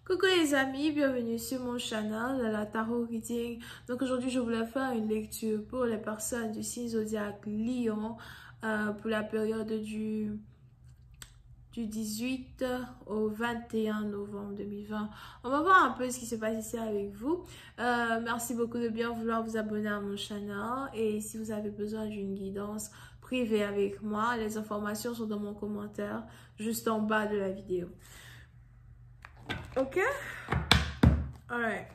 Coucou les amis, bienvenue sur mon channel, la Tarot Reading. Donc aujourd'hui, je voulais faire une lecture pour les personnes du signe zodiaque Lion pour la période du 18 au 21 novembre 2020. On va voir un peu ce qui se passe ici avec vous. Merci beaucoup de bien vouloir vous abonner à mon channel. Et si vous avez besoin d'une guidance privée avec moi, les informations sont dans mon commentaire juste en bas de la vidéo. Ok? Alright.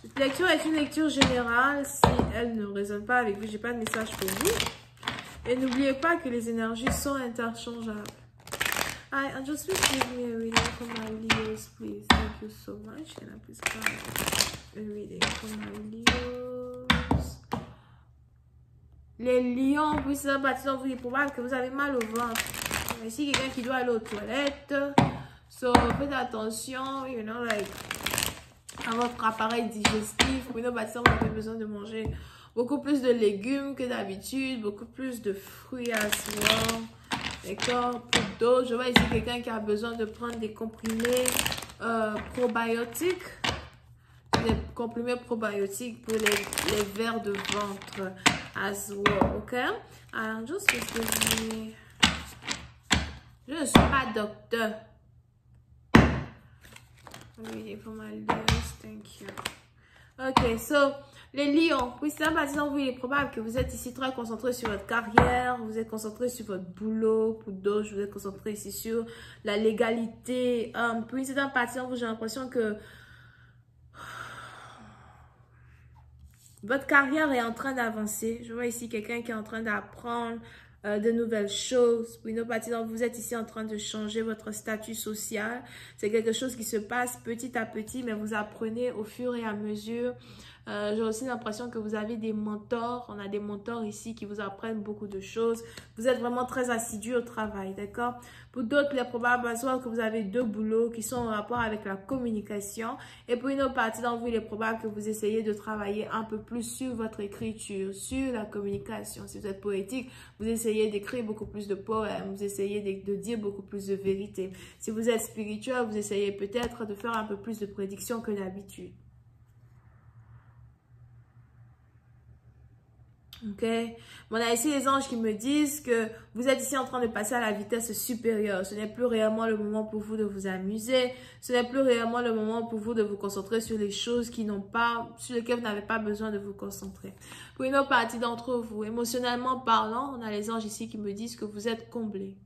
Cette lecture est une lecture générale. Si elle ne résonne pas avec vous, j'ai pas de message pour vous. Et n'oubliez pas que les énergies sont interchangeables. And just please give me a reading for my Leos, please. Thank you so much. Can I please have a reading for my Leos? Les lions, puis ça bâtit dans vous, il est probable que vous avez mal au ventre. Ici, quelqu'un qui doit aller aux toilettes. So, faites attention, you know, like, à votre appareil digestif. Pour une bâtiment, vous avez besoin de manger beaucoup plus de légumes que d'habitude, beaucoup plus de fruits à soir. D'accord? Pour d'autres, je vois ici quelqu'un qui a besoin de prendre des comprimés probiotiques. Des comprimés probiotiques pour les vers de ventre as well, ok? Alors, juste que je ne suis pas docteur. Reading for my Leos, thank you. Ok, so, les lions, oui, c'est un bâtiment, oui, il est probable que vous êtes ici très concentré sur votre carrière, vous êtes concentré sur votre boulot, pour d'autres, vous êtes concentré ici sur la légalité. Puis c'est un bâtiment où j'ai l'impression que votre carrière est en train d'avancer. Je vois ici quelqu'un qui est en train d'apprendre de nouvelles choses. Pour une autre partie, donc vous êtes ici en train de changer votre statut social. C'est quelque chose qui se passe petit à petit, mais vous apprenez au fur et à mesure. J'ai aussi l'impression que vous avez des mentors. On a des mentors ici qui vous apprennent beaucoup de choses. Vous êtes vraiment très assidu au travail, d'accord? Pour d'autres, il est probable que vous avez deux boulots qui sont en rapport avec la communication. Et pour une autre partie d'entre vous, il est probable que vous essayez de travailler un peu plus sur votre écriture, sur la communication. Si vous êtes poétique, vous essayez d'écrire beaucoup plus de poèmes, vous essayez de dire beaucoup plus de vérité. Si vous êtes spirituel, vous essayez peut-être de faire un peu plus de prédictions que d'habitude. Ok, on a ici les anges qui me disent que vous êtes ici en train de passer à la vitesse supérieure. Ce n'est plus réellement le moment pour vous de vous amuser. Ce n'est plus réellement le moment pour vous de vous concentrer sur les choses sur lesquelles vous n'avez pas besoin de vous concentrer. Pour une autre partie d'entre vous, émotionnellement parlant, on a les anges ici qui me disent que vous êtes comblés.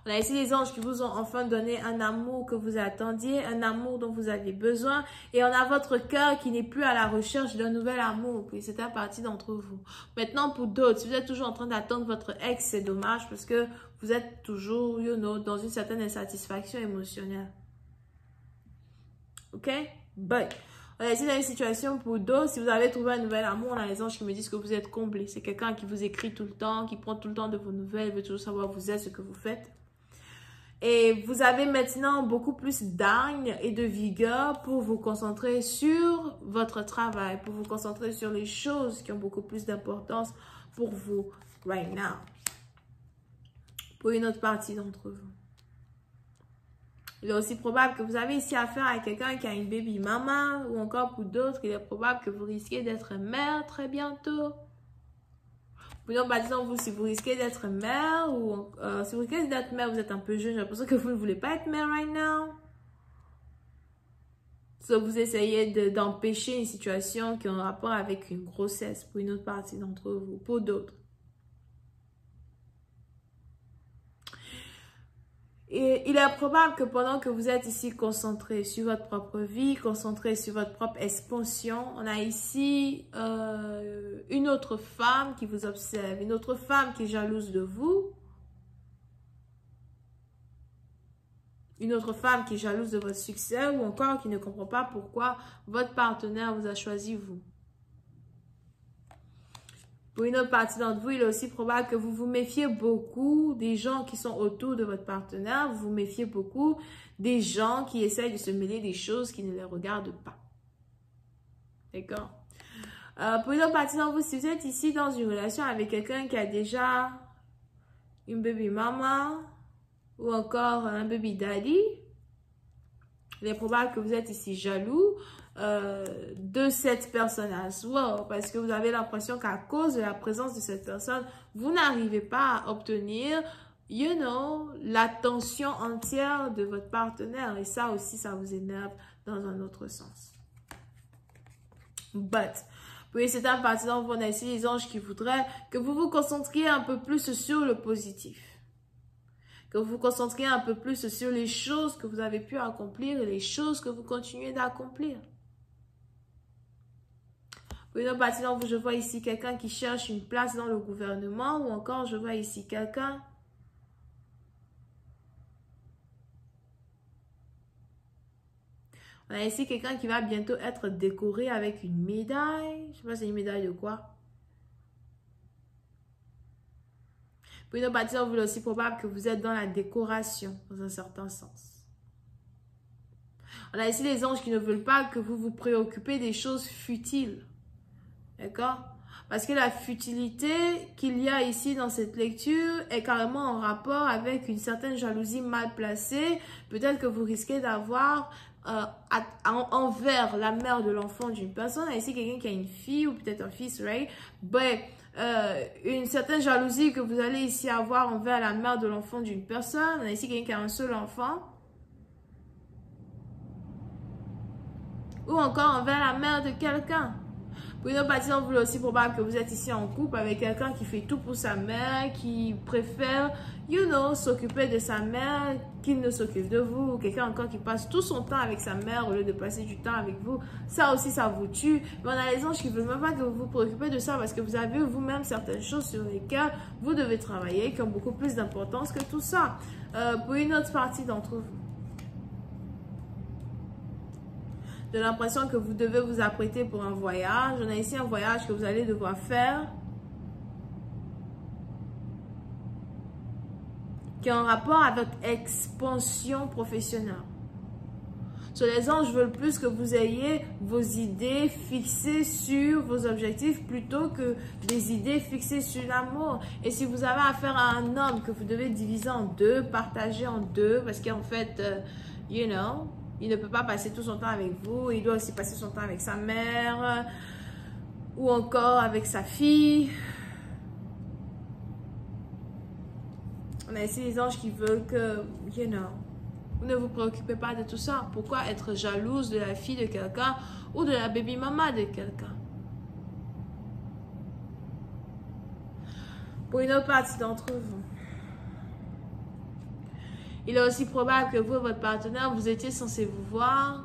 On a ici les anges qui vous ont enfin donné un amour que vous attendiez, un amour dont vous aviez besoin. Et on a votre cœur qui n'est plus à la recherche d'un nouvel amour. Puis c'est un parti d'entre vous. Maintenant, pour d'autres, si vous êtes toujours en train d'attendre votre ex, c'est dommage parce que vous êtes toujours, dans une certaine insatisfaction émotionnelle. Ok? But, on a ici dans une situation pour d'autres, si vous avez trouvé un nouvel amour, on a les anges qui me disent que vous êtes comblés. C'est quelqu'un qui vous écrit tout le temps, qui prend tout le temps de vos nouvelles, veut toujours savoir où vous êtes, ce que vous faites. Et vous avez maintenant beaucoup plus d'hargne et de vigueur pour vous concentrer sur votre travail, pour vous concentrer sur les choses qui ont beaucoup plus d'importance pour vous right now. Pour une autre partie d'entre vous. Il est aussi probable que vous avez ici affaire à quelqu'un qui a une baby mama ou encore pour d'autres, il est probable que vous risquez d'être mère très bientôt. Par exemple, si vous risquez d'être mère ou si vous risquez d'être mère, vous êtes un peu jeune, j'ai l'impression que vous ne voulez pas être mère right now. So, vous essayez d'empêcher une situation qui est en rapport avec une grossesse pour une autre partie d'entre vous, pour d'autres. Et il est probable que pendant que vous êtes ici concentré sur votre propre vie, concentré sur votre propre expansion, on a ici une autre femme qui vous observe, une autre femme qui est jalouse de vous, une autre femme qui est jalouse de votre succès ou encore qui ne comprend pas pourquoi votre partenaire vous a choisi vous. Pour une autre partie d'entre vous, il est aussi probable que vous vous méfiez beaucoup des gens qui sont autour de votre partenaire. Vous vous méfiez beaucoup des gens qui essayent de se mêler des choses qui ne les regardent pas. D'accord? Pour une autre partie d'entre vous, si vous êtes ici dans une relation avec quelqu'un qui a déjà une baby mama ou encore un baby daddy, Il est probable que vous êtes ici jaloux de cette personne as well, parce que vous avez l'impression qu'à cause de la présence de cette personne, vous n'arrivez pas à obtenir, you know, l'attention entière de votre partenaire. Et ça aussi, ça vous énerve dans un autre sens. But, pour certaines parties d'entre vous, on a ici les anges qui voudraient que vous vous concentriez un peu plus sur le positif. Que vous vous concentriez un peu plus sur les choses que vous avez pu accomplir et les choses que vous continuez d'accomplir. Pour une autre partie d'entre vous, je vois ici quelqu'un qui cherche une place dans le gouvernement ou encore je vois ici quelqu'un on a ici quelqu'un qui va bientôt être décoré avec une médaille. Je ne sais pas c'est une médaille de quoi. Pour une autre partie, il est aussi probable que vous êtes dans la décoration, dans un certain sens. On a ici les anges qui ne veulent pas que vous vous préoccupez des choses futiles. D'accord? Parce que la futilité qu'il y a ici dans cette lecture est carrément en rapport avec une certaine jalousie mal placée. Peut-être que vous risquez d'avoir envers la mère de l'enfant d'une personne. On a ici quelqu'un qui a une fille ou peut-être un fils, right? But, une certaine jalousie que vous allez ici avoir envers la mère de l'enfant d'une personne. On a ici quelqu'un qui a un seul enfant. Ou encore envers la mère de quelqu'un. Pour une autre partie, on voulait aussi probable que vous êtes ici en couple avec quelqu'un qui fait tout pour sa mère, qui préfère, you know, s'occuper de sa mère, qu'il ne s'occupe de vous. Ou quelqu'un encore qui passe tout son temps avec sa mère au lieu de passer du temps avec vous. Ça aussi, ça vous tue. Mais on a les anges qui ne veulent même pas que vous vous préoccupez de ça parce que vous avez vous-même certaines choses sur lesquelles vous devez travailler qui ont beaucoup plus d'importance que tout ça. Pour une autre partie d'entre vous, de l'impression que vous devez vous apprêter pour un voyage. On a ici un voyage que vous allez devoir faire qui est en rapport avec votre expansion professionnelle. So, les anges veulent plus que vous ayez vos idées fixées sur vos objectifs plutôt que des idées fixées sur l'amour. Et si vous avez affaire à un homme que vous devez diviser en deux, partager en deux, parce qu'en fait, you know, il ne peut pas passer tout son temps avec vous. Il doit aussi passer son temps avec sa mère ou encore avec sa fille. On a ici les anges qui veulent que, you know, vous ne vous préoccupez pas de tout ça. Pourquoi être jalouse de la fille de quelqu'un ou de la baby mama de quelqu'un? Pour une autre partie d'entre vous, il est aussi probable que vous et votre partenaire, vous étiez censé vous voir.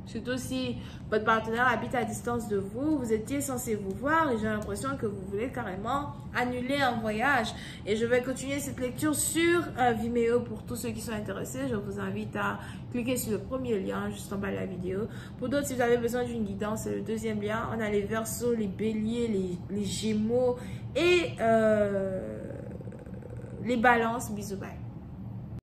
Surtout si votre partenaire habite à distance de vous, vous étiez censé vous voir et j'ai l'impression que vous voulez carrément annuler un voyage. Et je vais continuer cette lecture sur Vimeo pour tous ceux qui sont intéressés. Je vous invite à cliquer sur le premier lien juste en bas de la vidéo. Pour d'autres, si vous avez besoin d'une guidance, c'est le deuxième lien. On a les Verseaux, les Béliers, les Gémeaux et les Balances. Bisous, bye.